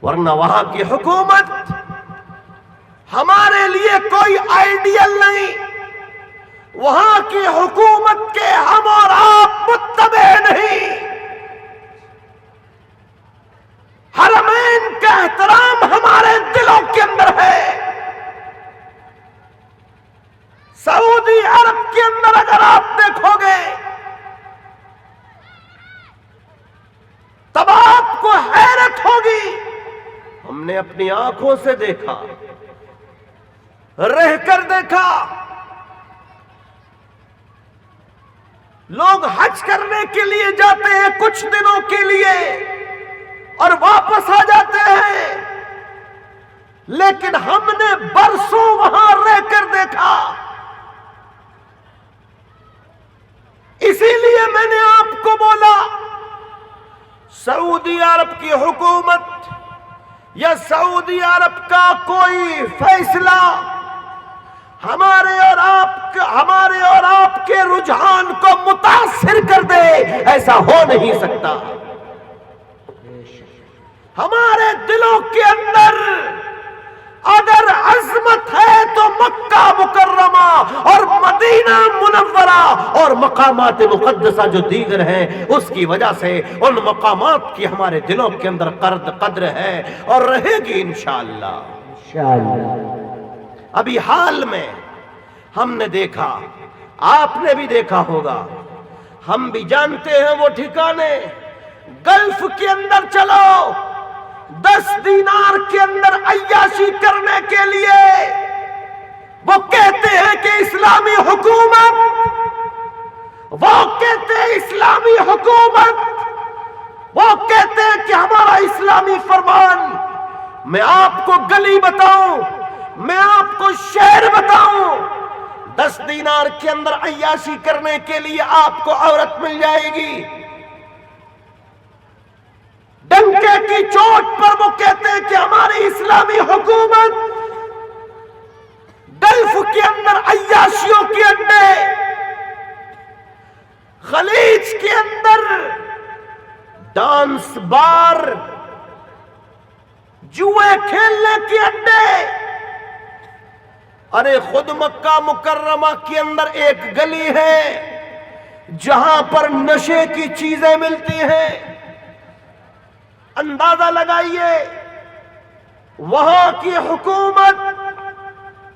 ورنہ وہاں کی حکومت ہمارے لیے کوئی آئیڈیل نہیں، وہاں کی حکومت کے ہم اور آپ متبع نہیں۔ حرمین کا احترام ہمارے دلوں کے اندر ہے۔ سعودی عرب کے اندر اگر آپ دیکھو گے تب آپ کو حیرت ہوگی، ہم نے اپنی آنکھوں سے دیکھا، رہ کر دیکھا، لوگ حج کرنے کے لیے جاتے ہیں کچھ دنوں کے لیے اور واپس آ جاتے ہیں، لیکن ہم نے برسوں وہاں رہ کر دیکھا۔ اسی لیے میں نے آپ کو بولا سعودی عرب کی حکومت یا سعودی عرب کا کوئی فیصلہ ہمارے اور آپ کے رجحان کو متاثر کر دے، ایسا ہو نہیں سکتا۔ ہمارے دلوں کے اندر اگر عظمت ہے تو مکہ مکرمہ اور مدینہ منورہ اور مقامات مقدسہ جو دیگر ہیں اس کی وجہ سے ان مقامات کی ہمارے دلوں کے اندر قدر ہے اور رہے گی انشاءاللہ۔ ابھی حال میں ہم نے دیکھا، آپ نے بھی دیکھا ہوگا، ہم بھی جانتے ہیں وہ ٹھکانے، گلف کے اندر چلو، 10 دینار کے اندر عیاشی کرنے کے لیے وہ کہتے ہیں کہ اسلامی حکومت، وہ کہتے ہیں اسلامی حکومت، وہ کہتے ہیں کہ ہمارا اسلامی فرمان۔ میں آپ کو گلی بتاؤں، میں آپ کو شہر بتاؤں، 10 دینار کے اندر عیاشی کرنے کے لیے آپ کو عورت مل جائے گی۔ ڈنکے کی چوٹ پر وہ کہتے ہیں کہ ہماری اسلامی حکومت، گلف کے اندر عیاشیوں کے اڈے، خلیج کے اندر ڈانس بار، جوئے کھیلنے کے اڈے۔ ارے خود مکہ مکرمہ کے اندر ایک گلی ہے جہاں پر نشے کی چیزیں ملتی ہیں۔ اندازہ لگائیے وہاں کی حکومت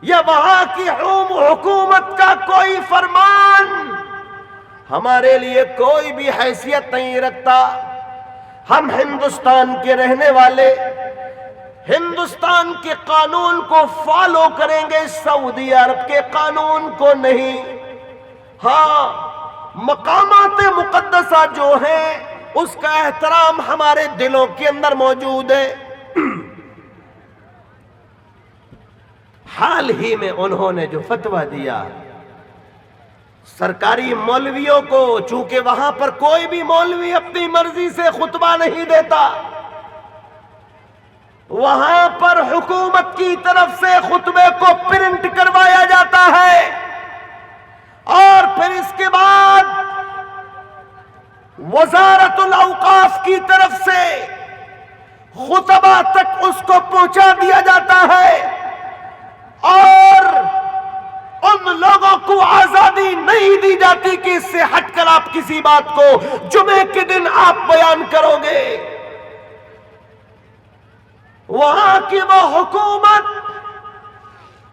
یا وہاں کی حکومت کا کوئی فرمان ہمارے لیے کوئی بھی حیثیت نہیں رکھتا۔ ہم ہندوستان کے رہنے والے ہندوستان کے قانون کو فالو کریں گے، سعودی عرب کے قانون کو نہیں۔ ہاں، مقامات مقدسہ جو ہیں اس کا احترام ہمارے دلوں کے اندر موجود ہے۔ حال ہی میں انہوں نے جو فتویٰ دیا سرکاری مولویوں کو، چونکہ وہاں پر کوئی بھی مولوی اپنی مرضی سے خطبہ نہیں دیتا، وہاں پر حکومت کی طرف سے خطبے کو پرنٹ کروایا جاتا ہے اور پھر اس کے بعد وزارت الاوقاف کی طرف سے خطبہ تک اس کو پہنچا دیا جاتا ہے، اور ان لوگوں کو آزادی نہیں دی جاتی کہ اس سے ہٹ کر آپ کسی بات کو جمعے کے دن آپ بیان کرو گے۔ وہاں کی وہ حکومت،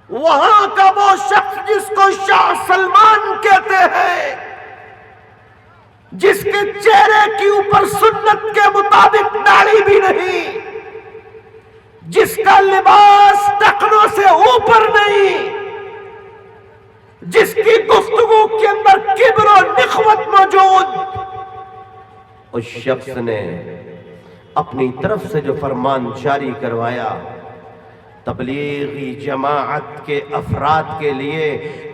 وہاں کا وہ شخص جس کو شاہ سلمان کہتے ہیں، جس کے چہرے کے اوپر سنت کے مطابق داڑھی بھی نہیں، جس کا لباس ٹخنوں سے اوپر نہیں، جس کی گفتگو کے اندر کبر و نخوت موجود، اس شخص نے اپنی طرف سے جو فرمان جاری کروایا تبلیغی جماعت کے افراد کے لیے،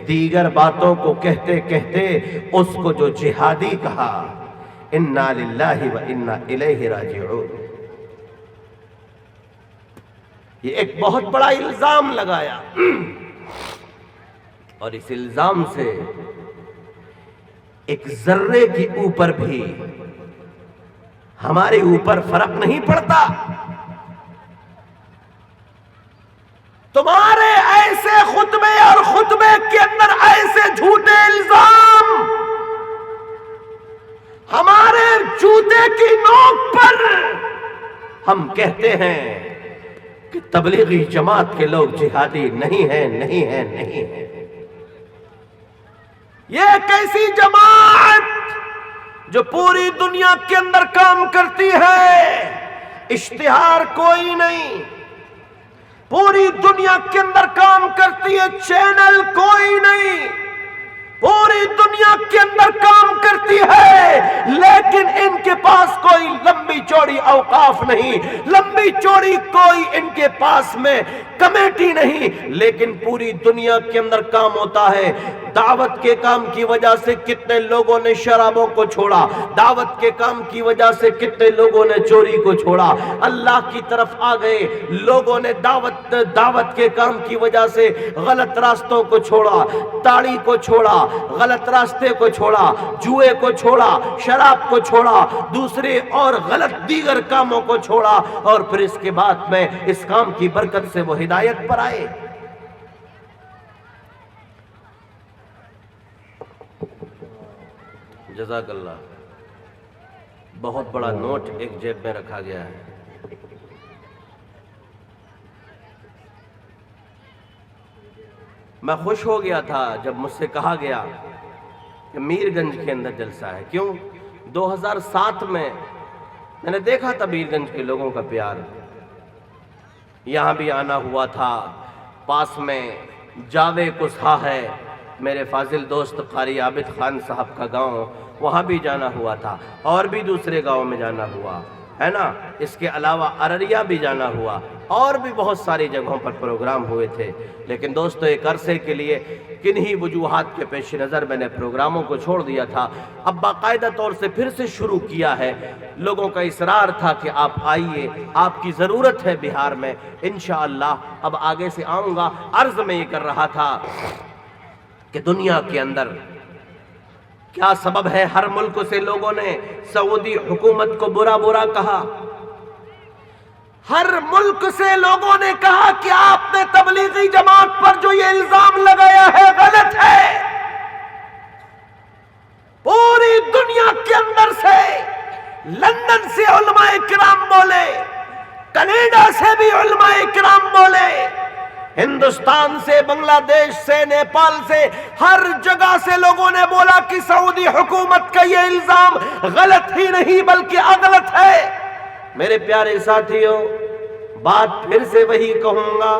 دیگر باتوں کو کہتے کہتے اس کو جو جہادی کہا، انا للہ و انا الیہ راجعون، یہ ایک بہت بڑا الزام لگایا، اور اس الزام سے ایک ذرے کے اوپر بھی ہمارے اوپر فرق نہیں پڑتا. تمہارے ایسے خطبے اور خطبے کے اندر ایسے جھوٹے الزام ہمارے جوتے کی نوک پر ہم کہتے ہیں کہ تبلیغی جماعت کے لوگ جہادی نہیں ہیں، نہیں ہیں، نہیں ہیں. یہ کیسی جماعت جو پوری دنیا کے اندر کام کرتی ہے، اشتہار کوئی نہیں، پوری دنیا کے اندر کام کرتی ہے، چینل کوئی نہیں، پوری دنیا کے اندر کام کرتی ہے، لیکن ان کے پاس کوئی لمبی چوڑی اوقاف نہیں، لمبی چوڑی کوئی ان کے پاس میں کمیٹی نہیں، لیکن پوری دنیا کے اندر کام ہوتا ہے. دعوت کے کام کی وجہ سے کتنے لوگوں نے شرابوں کو چھوڑا، دعوت کے کام کی وجہ سے کتنے لوگوں نے چوری کو چھوڑا، اللہ کی طرف آ گئے. لوگوں نے دعوت کے کام کی وجہ سے غلط راستوں کو چھوڑا، تاڑی کو چھوڑا، غلط راستے کو چھوڑا، جوئے کو چھوڑا، شراب کو چھوڑا، دوسرے اور غلط دیگر کاموں کو چھوڑا، اور پھر اس کے بعد میں اس کام کی برکت سے وہ ہدایت پر آئے. جزاک اللہ. بہت بڑا نوٹ ایک جیب میں رکھا گیا ہے. میں خوش ہو گیا تھا جب مجھ سے کہا گیا کہ میر گنج کے اندر جلسہ ہے. کیوں؟ 2007 میں نے دیکھا تھا میر گنج کے لوگوں کا پیار. یہاں بھی آنا ہوا تھا. پاس میں جاوے کسہا ہے، میرے فاضل دوست قاری عابد خان صاحب کا گاؤں، وہاں بھی جانا ہوا تھا، اور بھی دوسرے گاؤں میں جانا ہوا ہے نا. اس کے علاوہ ارریا بھی جانا ہوا، اور بھی بہت ساری جگہوں پر پروگرام ہوئے تھے. لیکن دوستو ایک عرصے کے لیے کنہی وجوہات کے پیش نظر میں نے پروگراموں کو چھوڑ دیا تھا. اب باقاعدہ طور سے پھر سے شروع کیا ہے. لوگوں کا اصرار تھا کہ آپ آئیے، آپ کی ضرورت ہے بہار میں. انشاءاللہ اب آگے سے آؤں گا. عرض میں یہ کر رہا تھا کہ دنیا کے اندر کیا سبب ہے ہر ملک سے لوگوں نے سعودی حکومت کو برا برا کہا. ہر ملک سے لوگوں نے کہا کہ آپ نے تبلیغی جماعت پر جو یہ الزام لگایا ہے غلط ہے. پوری دنیا کے اندر سے، لندن سے علماء کرام بولے، کینیڈا سے بھی علماء کرام بولے، ہندوستان سے، بنگلہ دیش سے، نیپال سے، ہر جگہ سے لوگوں نے بولا کہ سعودی حکومت کا یہ الزام غلط ہی نہیں بلکہ غلط ہے. میرے پیارے ساتھیوں، بات پھر سے وہی کہوں گا،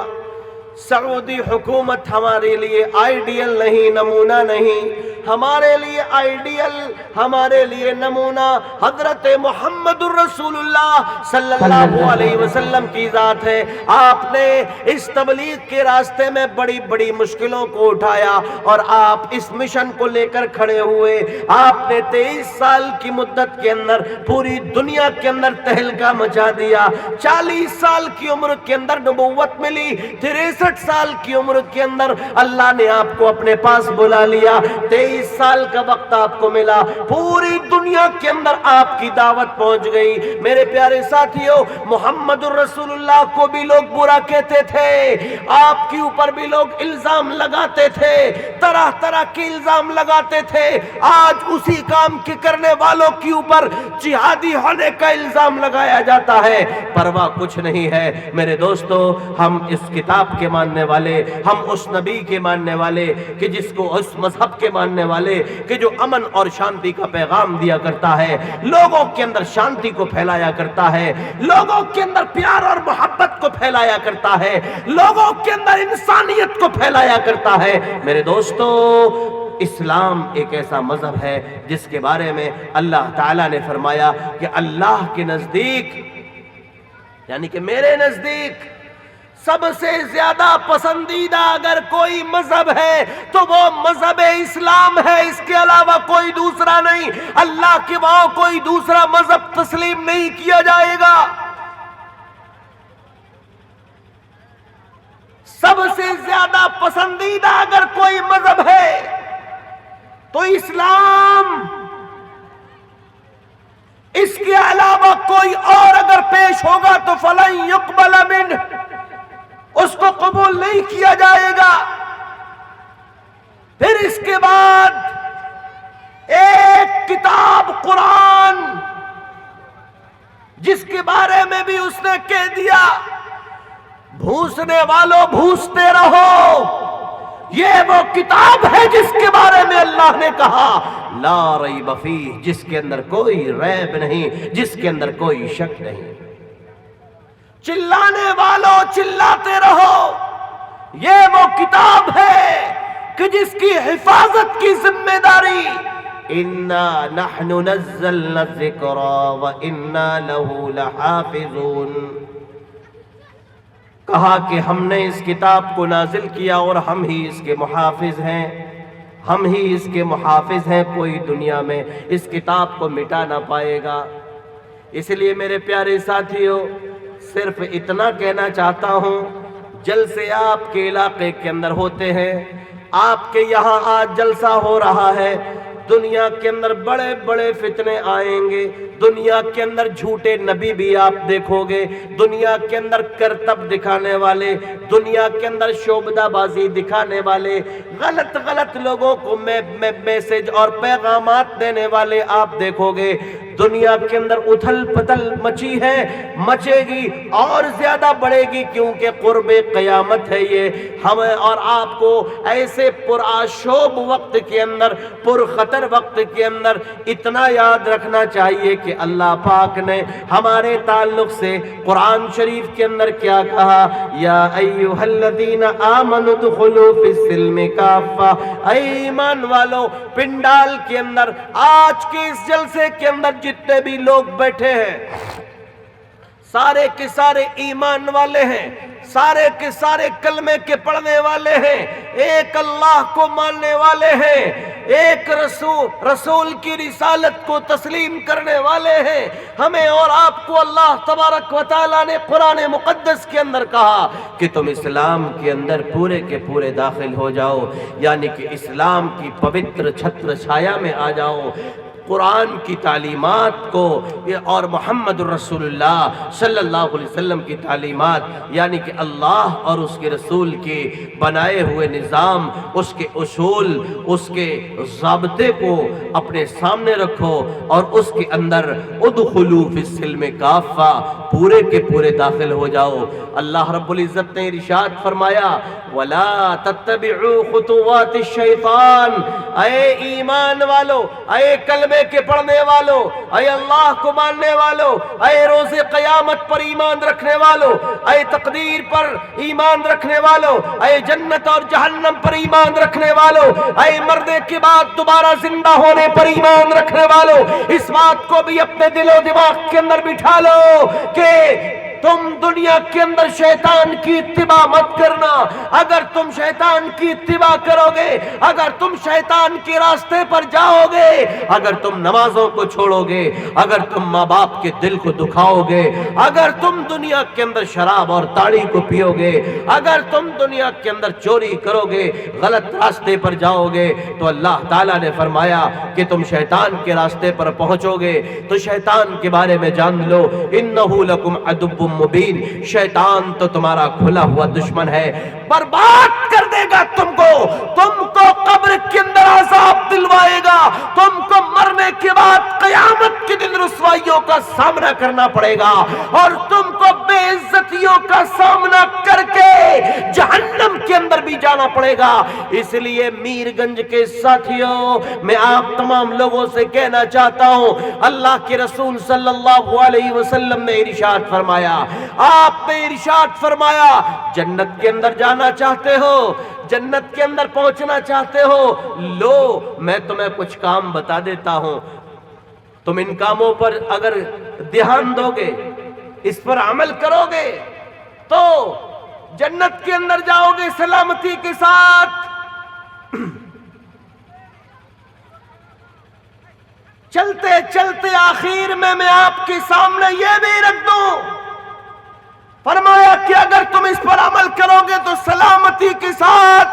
سعودی حکومت ہمارے لیے آئیڈیل نہیں، نمونہ نہیں. ہمارے لیے آئیڈیل، ہمارے لیے نمونہ حضرت محمد الرسول اللہ صلی اللہ علیہ وسلم کی ذات ہے. آپ نے اس تبلیغ کے راستے میں بڑی بڑی مشکلوں کو اٹھایا اور آپ اس مشن کو لے کر کھڑے ہوئے. آپ نے 23 سال کی مدت کے اندر پوری دنیا کے اندر تہلکہ مچا دیا. 40 سال کی عمر کے اندر نبوت ملی، 63 سال کی عمر کے اندر اللہ نے آپ کو اپنے پاس بلا لیا. 23 سال کا وقت آپ کو ملا، پوری دنیا کے اندر آپ کی دعوت پہنچ گئی. میرے پیارے ساتھیوں، محمد الرسول اللہ کو بھی لوگ برا کہتے تھے، آپ کے اوپر بھی لوگ الزام لگاتے تھے، طرح طرح کے الزام لگاتے تھے. آج اسی کام کے کرنے والوں کے اوپر جہادی ہونے کا الزام لگایا جاتا ہے. پرواہ کچھ نہیں ہے میرے دوستو. ہم اس کتاب کے ماننے والے، ہم اس نبی کے ماننے والے کہ جس کو اس مذہب کے ماننے والے کہ جو امن اور شانتی کا پیغام دیا کرتا ہے، لوگوں کے اندر شانتی کو پھیلایا کرتا ہے، لوگوں کے اندر پیار اور محبت کو پھیلایا کرتا ہے، لوگوں کے اندر انسانیت کو پھیلایا کرتا ہے. میرے دوستو، اسلام ایک ایسا مذہب ہے جس کے بارے میں اللہ تعالیٰ نے فرمایا کہ اللہ کے نزدیک، یعنی کہ میرے نزدیک سب سے زیادہ پسندیدہ اگر کوئی مذہب ہے تو وہ مذہب اسلام ہے. اس کے علاوہ کوئی دوسرا نہیں. اللہ کے وہاں کوئی دوسرا مذہب تسلیم نہیں کیا جائے گا. سب سے زیادہ پسندیدہ اگر کوئی مذہب ہے تو اسلام اس کے علاوہ کوئی اور اگر پیش ہوگا تو فلن یقبل منہ، اس کو قبول نہیں کیا جائے گا۔ پھر اس کے بعد ایک کتاب قرآن، جس کے بارے میں بھی اس نے کہہ دیا بھوسنے والوں بھوستے رہو، یہ وہ کتاب ہے جس کے بارے میں اللہ نے کہا لا ریب فیہ، جس کے اندر کوئی ریب نہیں، جس کے اندر کوئی شک نہیں۔ چلانے والوں چلاتے رہو، یہ وہ کتاب ہے کہ جس کی حفاظت کی ذمہ داری اِنَّا نَحْنُ نَزَّلْنَا الذِّكْرَ وَإِنَّا لَهُ لَحَافِظُونَ، کہا کہ ہم نے اس کتاب کو نازل کیا اور ہم ہی اس کے محافظ ہیں، ہم ہی اس کے محافظ ہیں، کوئی دنیا میں اس کتاب کو مٹا نہ پائے گا۔ اس لیے میرے پیارے ساتھیوں، صرف اتنا کہنا چاہتا ہوں، جلسے آپ کے علاقے کے اندر ہوتے ہیں، آپ کے یہاں آج جلسہ ہو رہا ہے، دنیا کے اندر بڑے بڑے فتنے آئیں گے، دنیا کے اندر جھوٹے نبی بھی آپ دیکھو گے، دنیا کے اندر کرتب دکھانے والے، دنیا کے اندر شعبدہ بازی دکھانے والے، غلط غلط لوگوں کو میسج اور پیغامات دینے والے آپ دیکھو گے۔ دنیا کے اندر اتھل پتھل مچی ہے، مچے گی اور زیادہ بڑھے گی، کیونکہ قرب قیامت ہے یہ۔ ہمیں اور آپ کو ایسے پرآشوب وقت کے اندر، پرخطر وقت کے اندر ادنا یاد رکھنا چاہیے کہ اللہ پاک نے ہمارے تعلق سے قرآن شریف کے اندر کیا کہا، یا ایھا الذین آمنوا ادخلوا فی السلم کافہ، اے ایمان والو، پنڈال کے اندر آج کے اس جلسے کے اندر جتنے بھی لوگ بیٹھے ہیں، سارے کے سارے ایمان والے ہیں، سارے کے سارے کلمے کے پڑھنے والے ہیں، ایک اللہ کو ماننے والے ہیں، ایک رسول کی رسالت کو تسلیم کرنے والے ہیں۔ ہمیں اور آپ کو اللہ تبارک و تعالیٰ نے قرآن مقدس کے اندر کہا کہ تم اسلام کے اندر پورے کے پورے داخل ہو جاؤ، یعنی کہ اسلام کی پوتر چھتر چھایا میں آ جاؤ، قرآن کی تعلیمات کو اور محمد الرسول اللہ صلی اللہ علیہ وسلم کی تعلیمات، یعنی کہ اللہ اور اس کے رسول کے بنائے ہوئے نظام، اس کے اصول، اس کے ضابطے کو اپنے سامنے رکھو اور اس کے اندر ادخلوا فی السلم کافہ، پورے کے پورے داخل ہو جاؤ۔ اللہ رب العزت نے ارشاد فرمایا وَلَا تَتَّبِعُوا خُطُوَاتِ الشَّيْطَانِ، اے ایمان والو، اے کلمے کے پڑھنے والو، اے اللہ کو ماننے والو، اے روز قیامت پر ایمان رکھنے والو، اے تقدیر پر ایمان رکھنے والو، اے جنت اور جہنم پر ایمان رکھنے والو، اے مرنے کے بعد دوبارہ زندہ ہونے پر ایمان رکھنے والو، اس بات کو بھی اپنے دل و دماغ کے اندر بٹھا لو کہ تم دنیا کے اندر شیطان کی اتباع مت کرنا۔ اگر تم شیطان کی اتباع کرو گے، اگر تم شیطان کے راستے پر جاؤ گے، اگر تم نمازوں کو چھوڑو گے، اگر تم ماں باپ کے دل کو دکھاؤ گے، اگر تم دنیا کے اندر شراب اور تاڑی کو پیو گے، اگر تم دنیا کے اندر چوری کرو گے، غلط راستے پر جاؤ گے، تو اللہ تعالیٰ نے فرمایا کہ تم شیطان کے راستے پر پہنچو گے۔ تو شیطان کے بارے میں جان لو، انہ لکم عدو مبین، شیطان تو تمہارا کھلا ہوا دشمن ہے، برباد کر دے گا تم کو قبر کے اندر عذاب دلوائے گا، تم کو مرنے کے بعد قیامت کے دن رسوائیوں کا سامنا کرنا پڑے گا، اور تم کو بے عزتیوں کا سامنا کر کے جہنم کے اندر بھی جانا پڑے گا۔ اس لیے میر گنج کے ساتھیوں، میں آپ تمام لوگوں سے کہنا چاہتا ہوں، اللہ کے رسول صلی اللہ علیہ وسلم نے ارشاد فرمایا، آپ نے ارشاد فرمایا، جنت کے اندر جانا چاہتے ہو، جنت کے اندر پہنچنا چاہتے ہو، لو میں تمہیں کچھ کام بتا دیتا ہوں، تم ان کاموں پر اگر دھیان دو گے، اس پر عمل کرو گے تو جنت کے اندر جاؤ گے سلامتی کے ساتھ۔ چلتے چلتے آخر میں آپ کے سامنے یہ بھی رکھ دوں، فرمایا کہ اگر تم اس پر عمل کرو گے تو سلامتی کے ساتھ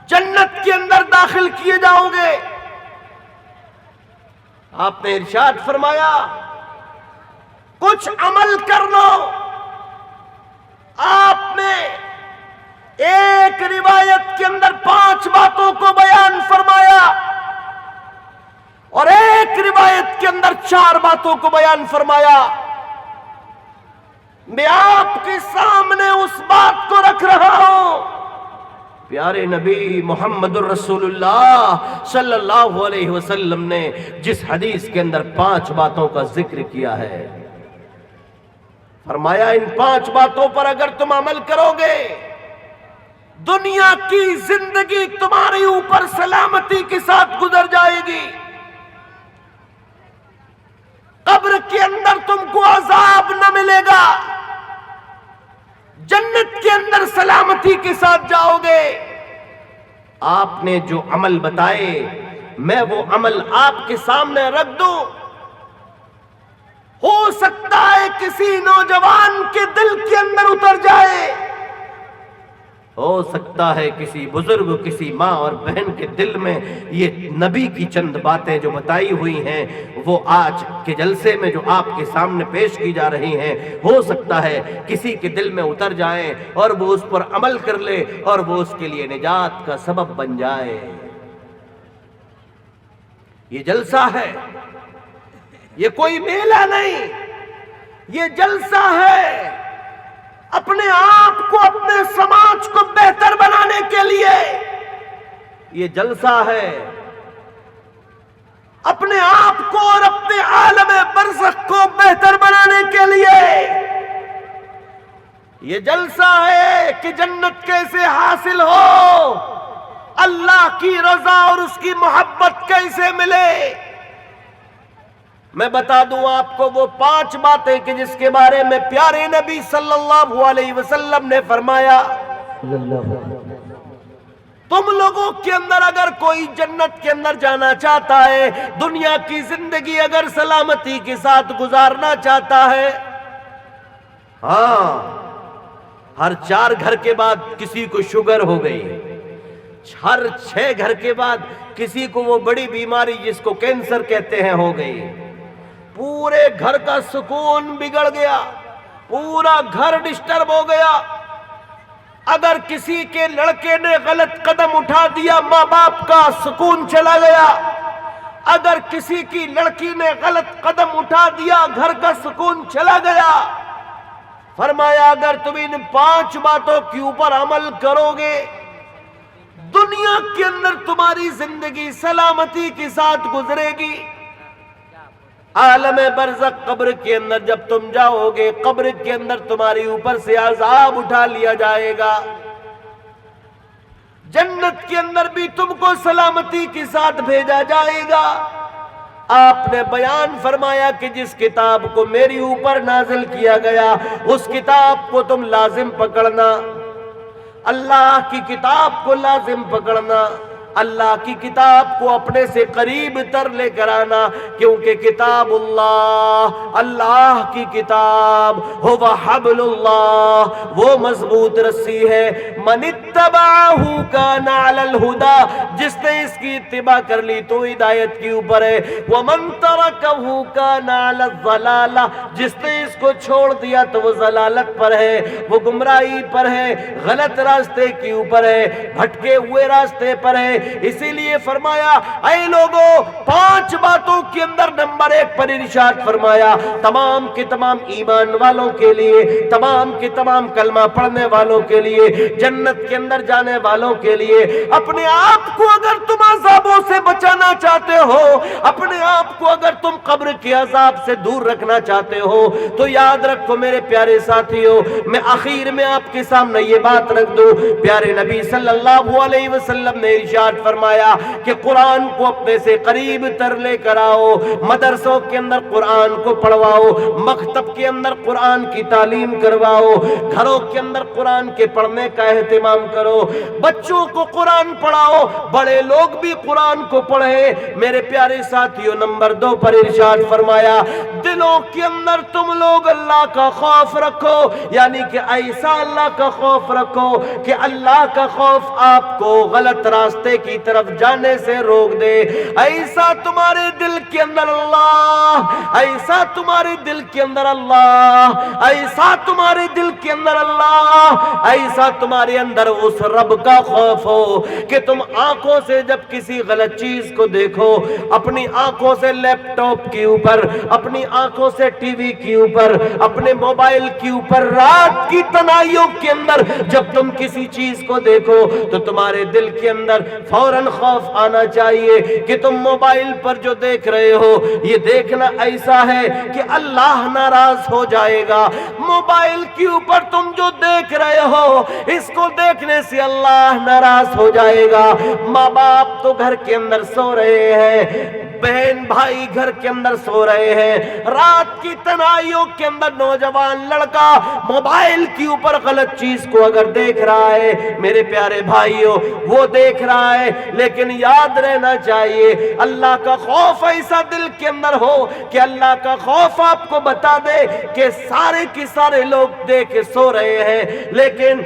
جنت کے اندر داخل کیے جاؤ گے۔ آپ نے ارشاد فرمایا کچھ عمل کر لو۔ آپ نے ایک روایت کے اندر 5 باتوں کو بیان فرمایا اور ایک روایت کے اندر 4 باتوں کو بیان فرمایا۔ میں آپ کے سامنے اس بات کو رکھ رہا ہوں، پیارے نبی محمد الرسول اللہ صلی اللہ علیہ وسلم نے جس حدیث کے اندر 5 باتوں کا ذکر کیا ہے، فرمایا ان 5 باتوں پر اگر تم عمل کرو گے، دنیا کی زندگی تمہارے اوپر سلامتی کے ساتھ گزر جائے گی، قبر کے اندر تم کو عذاب نہ ملے گا، جنت کے اندر سلامتی کے ساتھ جاؤ گے۔ آپ نے جو عمل بتائے میں وہ عمل آپ کے سامنے رکھ دوں، ہو سکتا ہے کسی نوجوان کے دل کے اندر اتر جائے، ہو سکتا ہے کسی بزرگ کسی ماں اور بہن کے دل میں یہ نبی کی چند باتیں جو بتائی ہوئی ہیں وہ آج کے جلسے میں جو آپ کے سامنے پیش کی جا رہی ہیں، ہو سکتا ہے کسی کے دل میں اتر جائیں اور وہ اس پر عمل کر لے اور وہ اس کے لیے نجات کا سبب بن جائے۔ یہ جلسہ ہے، یہ کوئی میلہ نہیں، یہ جلسہ ہے اپنے آپ کو اپنے سماج کو بہتر بنانے کے لیے، یہ جلسہ ہے اپنے آپ کو اور اپنے عالم برزخ کو بہتر بنانے کے لیے، یہ جلسہ ہے کہ جنت کیسے حاصل ہو، اللہ کی رضا اور اس کی محبت کیسے ملے۔ میں بتا دوں آپ کو وہ 5 باتیں کہ جس کے بارے میں پیارے نبی صلی اللہ علیہ وسلم نے فرمایا تم لوگوں کے اندر اگر کوئی جنت کے اندر جانا چاہتا ہے، دنیا کی زندگی اگر سلامتی کے ساتھ گزارنا چاہتا ہے، ہاں ہر 4 گھر کے بعد کسی کو شوگر ہو گئی، ہر 6 گھر کے بعد کسی کو وہ بڑی بیماری جس کو کینسر کہتے ہیں ہو گئی، پورے گھر کا سکون بگڑ گیا، پورا گھر ڈسٹرب ہو گیا۔ اگر کسی کے لڑکے نے غلط قدم اٹھا دیا ماں باپ کا سکون چلا گیا، اگر کسی کی لڑکی نے غلط قدم اٹھا دیا گھر کا سکون چلا گیا۔ فرمایا اگر تم ان 5 باتوں کے اوپر عمل کرو گے، دنیا کے اندر تمہاری زندگی سلامتی کے ساتھ گزرے گی، عالم برزخ قبر کے اندر جب تم جاؤ گے، قبر کے اندر تمہاری اوپر سے عذاب اٹھا لیا جائے گا، جنت کے اندر بھی تم کو سلامتی کے ساتھ بھیجا جائے گا۔ آپ نے بیان فرمایا کہ جس کتاب کو میری اوپر نازل کیا گیا اس کتاب کو تم لازم پکڑنا، اللہ کی کتاب کو لازم پکڑنا، اللہ کی کتاب کو اپنے سے قریب تر لے کر آنا، کیونکہ کتاب اللہ، اللہ کی کتاب ہوا حبل اللہ، وہ مضبوط رسی ہے، من اتبعہ کان علی الہدی، جس نے اس کی اتباع کر لی تو ہدایت کی اوپر ہے، ومن ترکہ کان علی الضلالہ، جس نے اس کو چھوڑ دیا تو وہ ضلالت پر ہے، وہ گمراہی پر ہے، غلط راستے کی اوپر ہے، بھٹکے ہوئے راستے پر ہے۔ اسی لیے فرمایا اے لوگو 5 باتوں کے اندر نمبر 1 پر ارشاد فرمایا تمام کے تمام ایمان والوں کے لیے، تمام کے تمام کلمہ پڑھنے والوں کے لیے، جنت کے اندر جانے والوں کے لیے، اپنے آپ کو اگر تم عذابوں سے بچانا چاہتے ہو، اپنے آپ کو اگر تم قبر کے عذاب سے دور رکھنا چاہتے ہو تو یاد رکھو میرے پیارے ساتھیو، میں آخر میں آپ کے سامنے یہ بات رکھ دوں، پیارے نبی صلی اللہ علیہ وسلم نے ارشاد فرمایا کہ قرآن کو اپنے سے قریب تر لے کر آؤ، مدرسوں کے اندر قرآن کو پڑھواؤ، مکتب کے اندر قرآن کی تعلیم کرواؤ، گھروں کے اندر قرآن کے پڑھنے کا اہتمام کرو، بچوں کو قرآن پڑھاؤ، بڑے لوگ بھی قرآن کو پڑھیں۔ میرے پیارے ساتھیوں نمبر 2 پر ارشاد فرمایا دلوں کے اندر تم لوگ اللہ کا خوف رکھو، یعنی کہ ایسا اللہ کا خوف رکھو کہ اللہ کا خوف آپ کو غلط راستے کی طرف جانے سے روک دے۔ ایسا تمہارے دل کے اندر اللہ، ایسا تمہارے دل کے اندر اللہ، ایسا تمہارے دل کے اندر اللہ، ایسا تمہارے اندر اس رب کا خوف ہو کہ تم آنکھوں سے جب کسی غلط چیز کو دیکھو، اپنی آنکھوں سے لیپ ٹاپ کے اوپر، اپنی آنکھوں سے ٹی وی کے اوپر، اپنے موبائل کے اوپر، رات کی تنہائیوں کے اندر جب تم کسی چیز کو دیکھو تو تمہارے دل کے اندر فوراً خوف آنا چاہیے کہ تم موبائل پر جو دیکھ رہے ہو یہ دیکھنا ایسا ہے کہ اللہ ناراض ہو جائے گا۔ موبائل کے اوپر تم جو دیکھ رہے ہو اس کو دیکھنے سے اللہ ناراض ہو جائے گا۔ ماں باپ تو گھر کے اندر سو رہے ہیں، بہن بھائی گھر کے اندر سو رہے ہیں، رات کی تنہائیوں کے اندر نوجوان لڑکا موبائل کے اوپر غلط چیز کو اگر دیکھ رہا ہے، میرے پیارے بھائیوں وہ دیکھ رہا ہے، لیکن یاد رہنا چاہیے اللہ کا خوف ایسا دل کے اندر ہو کہ اللہ کا خوف آپ کو بتا دے کہ سارے کے سارے لوگ دیکھ کے سو رہے ہیں، لیکن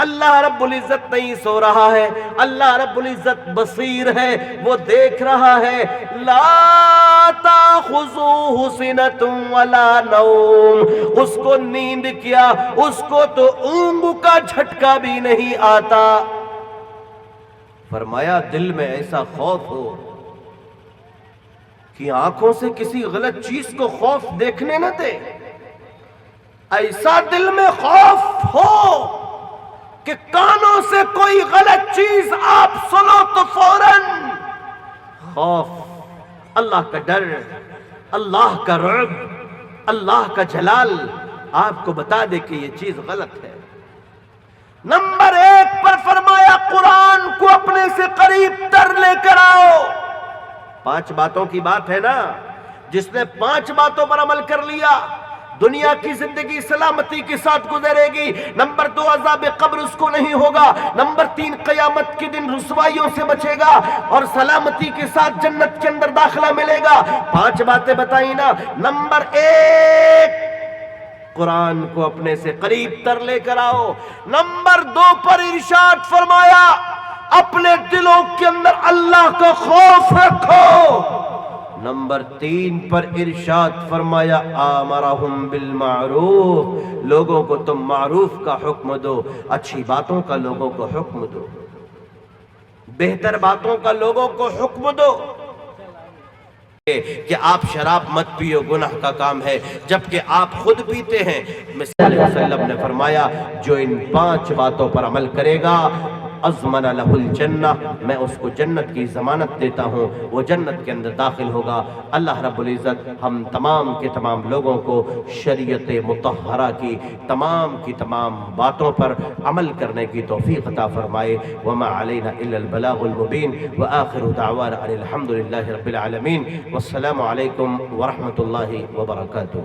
اللہ رب العزت نہیں سو رہا ہے، اللہ رب العزت بصیر ہے، وہ دیکھ رہا ہے۔ لا تاخذوہ سنۃ ولا نوم، اس کو نیند کیا، اس کو تو اونگ کا جھٹکا بھی نہیں آتا۔ فرمایا دل میں ایسا خوف ہو کہ آنکھوں سے کسی غلط چیز کو خوف دیکھنے نہ دے، ایسا دل میں خوف ہو کہ کانوں سے کوئی غلط چیز آپ سنو تو فوراً خوف، اللہ کا ڈر، اللہ کا رعب، اللہ کا جلال آپ کو بتا دے کہ یہ چیز غلط ہے۔ نمبر 1 پر فرمایا قرآن کو اپنے سے قریب تر لے کر آؤ۔ 5 باتوں کی بات ہے نا، جس نے 5 باتوں پر عمل کر لیا دنیا کی زندگی سلامتی کے ساتھ گزرے گی۔ نمبر 2 عذاب قبر اس کو نہیں ہوگا۔ نمبر 3 قیامت کے دن رسوائیوں سے بچے گا اور سلامتی کے ساتھ جنت کے اندر داخلہ ملے گا۔ 5 باتیں بتائیں نا۔ نمبر 1 قرآن کو اپنے سے قریب تر لے کر آؤ۔ نمبر 2 پر ارشاد فرمایا اپنے دلوں کے اندر اللہ کا خوف رکھو۔ نمبر 3 پر ارشاد فرمایا آمرہم بالمعروف، لوگوں کو تم معروف کا حکم دو، اچھی باتوں کا لوگوں کو حکم دو، بہتر باتوں کا لوگوں کو حکم دو۔ کہ آپ شراب مت پیو گناہ کا کام ہے، جبکہ آپ خود پیتے ہیں۔ صلی اللہ علیہ وسلم نے فرمایا جو ان 5 باتوں پر عمل کرے گا اضمن لہ الجنہ، میں اس کو جنت کی ضمانت دیتا ہوں، وہ جنت کے اندر داخل ہوگا۔ اللہ رب العزت ہم تمام کے تمام لوگوں کو شریعت مطہرہ کی تمام باتوں پر عمل کرنے کی توفیق عطا فرمائے۔ وما علینا الا البلاغ المبین، وآخر دعوانا ان الحمد للہ رب العالمین، والسلام علیکم ورحمۃ اللہ وبرکاتہ۔